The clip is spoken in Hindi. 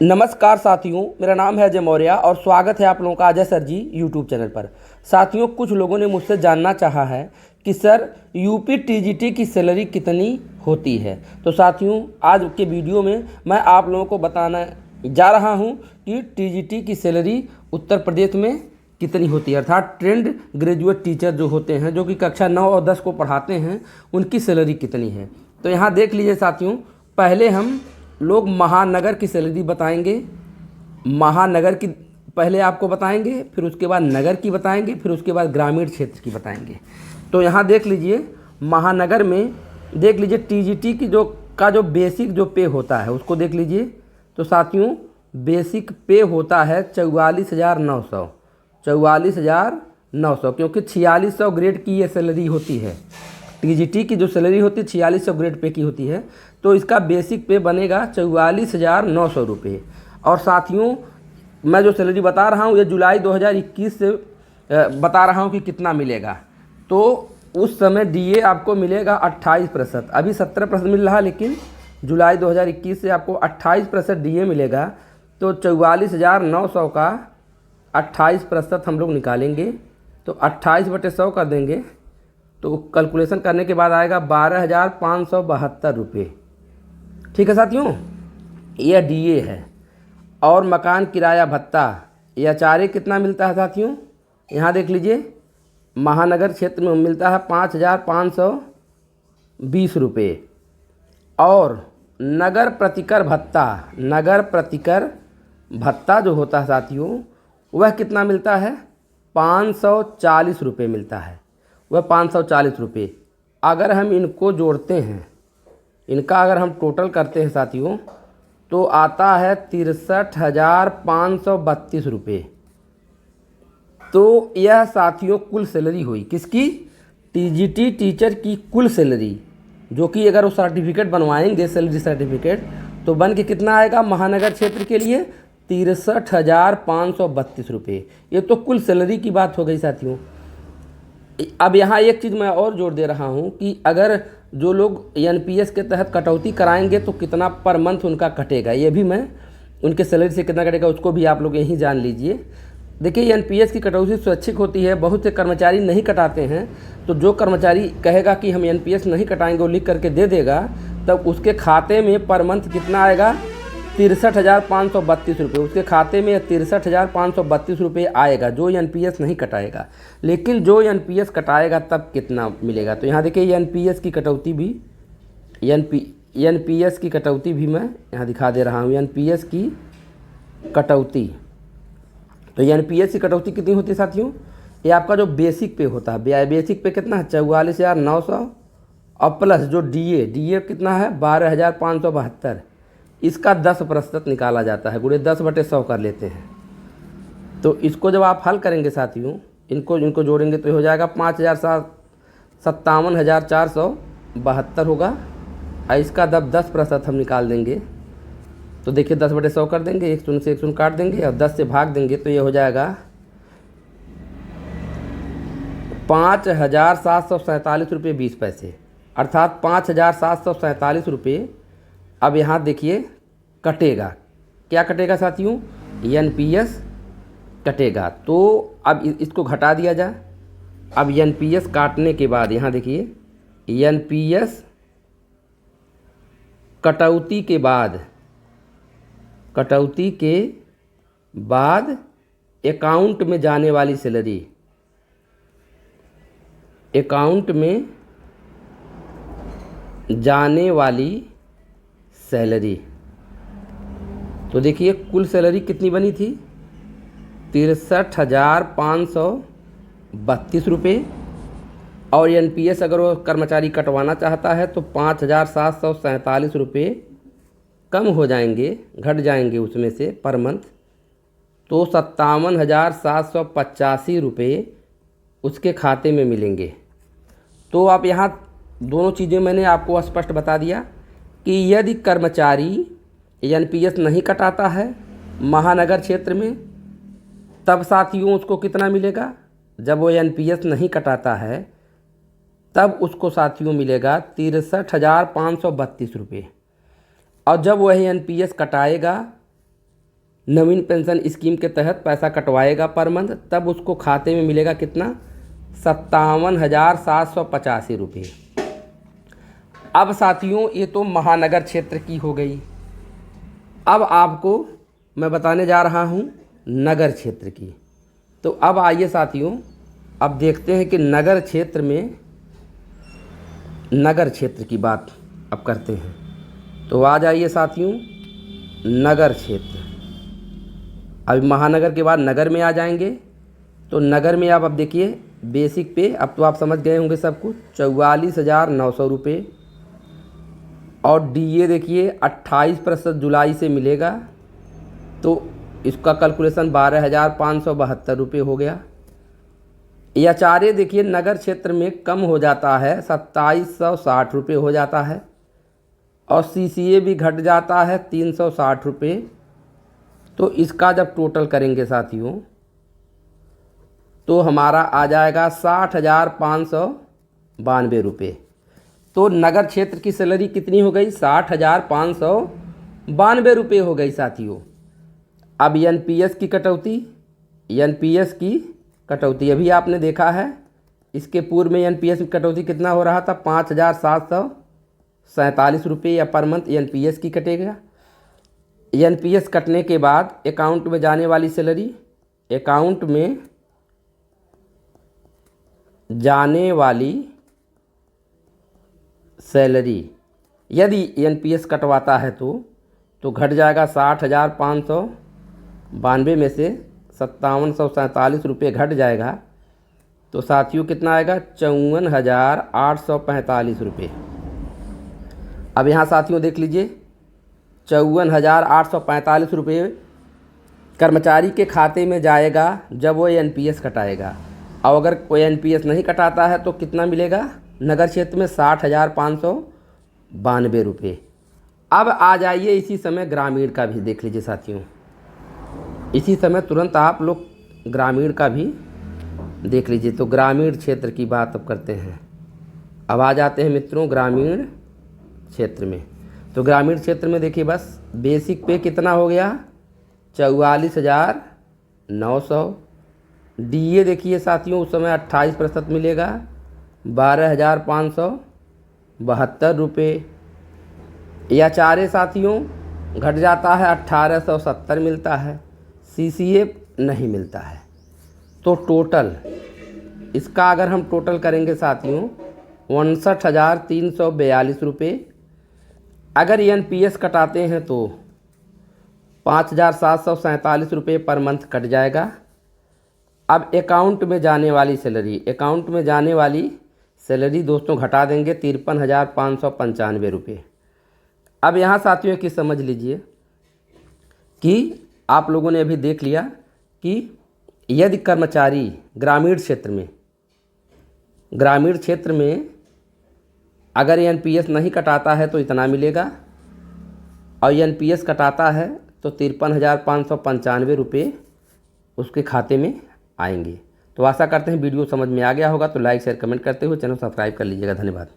नमस्कार साथियों, मेरा नाम है अजय मौर्य और स्वागत है आप लोगों का अजय सर जी यूट्यूब चैनल पर। साथियों, कुछ लोगों ने मुझसे जानना चाहा है कि सर यूपी टीजीटी की सैलरी कितनी होती है। तो साथियों, आज के वीडियो में मैं आप लोगों को बताना जा रहा हूं कि टीजीटी की सैलरी उत्तर प्रदेश में कितनी होती है, अर्थात ट्रेंड ग्रेजुएट टीचर जो होते हैं, जो कि कक्षा 9 और 10 को पढ़ाते हैं, उनकी सैलरी कितनी है। तो यहाँ देख लीजिए साथियों, पहले हम लोग महानगर की सैलरी बताएंगे। महानगर की पहले आपको बताएंगे, फिर उसके बाद नगर की बताएंगे, फिर उसके बाद ग्रामीण क्षेत्र की बताएंगे। तो यहाँ देख लीजिए, महानगर में देख लीजिए टीजीटी की जो बेसिक जो पे होता है उसको देख लीजिए। तो साथियों, बेसिक पे होता है 44,900, 44,900, क्योंकि 4600 ग्रेड की ये सैलरी होती है। टीजीटी की जो सैलरी होती है 4600 ग्रेड पे की होती है, तो इसका बेसिक पे बनेगा 44,900 रुपये। और साथियों, मैं जो सैलरी बता रहा हूँ ये जुलाई 2021 से बता रहा हूँ कि कितना मिलेगा। तो उस समय डीए आपको मिलेगा 28%, अभी 17% मिल रहा है, लेकिन जुलाई 2021 से आपको 28% डीए मिलेगा। तो 44,900 का 28% हम लोग निकालेंगे, तो 28/100 कर देंगे, तो कैलकुलेशन करने के बाद आएगा 12,572 रुपये। ठीक है साथियों, यह डीए है। और मकान किराया भत्ता या चारे कितना मिलता है साथियों, यहाँ देख लीजिए, महानगर क्षेत्र में मिलता है 5,520 रुपये। और नगर प्रतिकर भत्ता जो होता है साथियों, वह कितना मिलता है, 540 रुपये मिलता है, वह 540 रुपये। अगर हम इनको जोड़ते हैं, इनका अगर हम टोटल करते हैं साथियों, तो आता है 63,532 रुपये। तो यह साथियों कुल सैलरी हुई किसकी, टीजीटी टीचर की कुल सैलरी, जो कि अगर वो सर्टिफिकेट बनवाएंगे सैलरी सर्टिफिकेट, तो बन के कितना आएगा महानगर क्षेत्र के लिए 63,532 रुपये। ये तो कुल सैलरी की बात हो गई साथियों। अब यहाँ एक चीज़ मैं और जोड़ दे रहा हूँ कि अगर जो लोग एनपीएस के तहत कटौती कराएंगे तो कितना पर मंथ उनका कटेगा, ये भी मैं उनके सैलरी से कितना कटेगा उसको भी आप लोग यहीं जान लीजिए। देखिए, एनपीएस की कटौती स्वैच्छिक होती है, बहुत से कर्मचारी नहीं कटाते हैं। तो जो कर्मचारी कहेगा कि हम एनपीएस नहीं कटाएंगे, वो लिख करके दे देगा, तब उसके खाते में पर मंथ कितना आएगा, 63,532 रुपये। उसके खाते में 63,532 रुपये आएगा जो एनपीएस नहीं कटाएगा। लेकिन जो एनपीएस कटाएगा तब कितना मिलेगा, तो यहाँ देखिए एनपीएस की कटौती भी मैं यहाँ दिखा दे रहा हूँ। एनपीएस की कटौती, तो एनपीएस की कटौती कितनी होती है साथियों, ये आपका जो बेसिक पे होता है, बेसिक पे कितना है 44,900, और प्लस जो डीए कितना है 12,572, इसका 10% निकाला जाता है, गुणे 10/100 कर लेते हैं। तो इसको जब आप हल करेंगे साथियों, इनको जोड़ेंगे तो हो जाएगा 57,472 होगा। और इसका 10% हम निकाल देंगे, तो देखिए 10/100 कर देंगे, 1 शून्य से 1 शून्य काट देंगे और 10 से भाग देंगे, तो ये हो जाएगा 5,747 रुपये 20 पैसे, अर्थात 5,747 रुपये। अब यहाँ देखिए कटेगा, क्या कटेगा साथियों, एनपीएस कटेगा। तो अब इसको घटा दिया जाए। अब एनपीएस काटने के बाद यहाँ देखिए, एनपीएस कटौती के बाद अकाउंट में जाने वाली सैलरी, अकाउंट में जाने वाली सैलरी, तो देखिए कुल सैलरी कितनी बनी थी, 63,532 रुपये। और एनपीएस अगर वो कर्मचारी कटवाना चाहता है तो 5,747 रुपये कम हो जाएंगे, घट जाएंगे उसमें से पर मंथ, तो 57,785 रुपये उसके खाते में मिलेंगे। तो आप यहाँ दोनों चीज़ें मैंने आपको स्पष्ट बता दिया कि यदि कर्मचारी एनपीएस नहीं कटाता है महानगर क्षेत्र में, तब साथियों उसको कितना मिलेगा, जब वो एनपीएस नहीं कटाता है तब उसको साथियों मिलेगा 63,532 रुपये। और जब वह एनपीएस कटाएगा नवीन पेंशन स्कीम के तहत पैसा कटवाएगा पर मंथ, तब उसको खाते में मिलेगा कितना, 57,785 रुपये। अब साथियों ये तो महानगर क्षेत्र की हो गई। अब आपको मैं बताने जा रहा हूँ नगर क्षेत्र की। तो अब आइए साथियों, अब देखते हैं कि नगर क्षेत्र की बात अब करते हैं। तो आ जाइए साथियों, नगर क्षेत्र। अभी महानगर के बाद नगर में आ जाएंगे। तो नगर में अब देखिए बेसिक पे, अब तो आप समझ गए होंगे सब कुछ, 44,900 रुपये। और डीए देखिए 28% जुलाई से मिलेगा, तो इसका कैलकुलेशन 12,572 रुपये हो गया। एचआरए देखिए नगर क्षेत्र में कम हो जाता है, 2760 रुपये हो जाता है। और सीसीए भी घट जाता है 360 रुपये। तो इसका जब टोटल करेंगे साथियों तो हमारा आ जाएगा 60,592 रुपये। तो नगर क्षेत्र की सैलरी कितनी हो गई, 60,592 रुपये हो गई साथियों। अब एनपीएस की कटौती अभी आपने देखा है। इसके पूर्व में एनपीएस की कटौती कितना हो रहा था, 5,747 रुपये या पर मंथ एनपीएस की कटेगा। एनपीएस कटने के बाद अकाउंट में जाने वाली सैलरी, अकाउंट में जाने वाली सैलरी यदि एनपीएस कटवाता है तो घट जाएगा 60,592 में से 5,747 रुपये घट जाएगा। तो साथियों कितना आएगा, 54,845 रुपये। अब यहाँ साथियों देख लीजिए, 54,845 रुपये कर्मचारी के खाते में जाएगा जब वो एनपीएस कटाएगा। और अगर कोई एनपीएस नहीं कटाता है तो कितना मिलेगा नगर क्षेत्र में, 60,592 रुपये। अब आ जाइए इसी समय ग्रामीण का भी देख लीजिए साथियों। इसी समय तुरंत आप लोग ग्रामीण का भी देख लीजिए। तो ग्रामीण क्षेत्र की बात अब करते हैं। अब आ जाते हैं मित्रों ग्रामीण क्षेत्र में। तो ग्रामीण क्षेत्र में देखिए बस बेसिक पे कितना हो गया, 44,900। डीए देखिए साथियों उस समय 28% मिलेगा, 12,572 रुपये। एचआरए साथियों घट जाता है, 1,870 मिलता है। सीसीए नहीं मिलता है। तो टोटल इसका अगर हम टोटल करेंगे साथियों 59,342 रुपये। अगर एनपीएस कटाते हैं तो 5,747 रुपये पर मंथ कट जाएगा। अब अकाउंट में जाने वाली सैलरी दोस्तों घटा देंगे 53,595 रुपये। अब यहाँ साथियों की समझ लीजिए कि आप लोगों ने अभी देख लिया कि यदि कर्मचारी ग्रामीण क्षेत्र में अगर एनपीएस नहीं कटाता है तो इतना मिलेगा, और एनपीएस कटाता है तो 53,595 रुपये उसके खाते में आएंगे। तो आशा करते हैं वीडियो समझ में आ गया होगा। तो लाइक शेयर कमेंट करते हुए चैनल सब्सक्राइब कर लीजिएगा। धन्यवाद।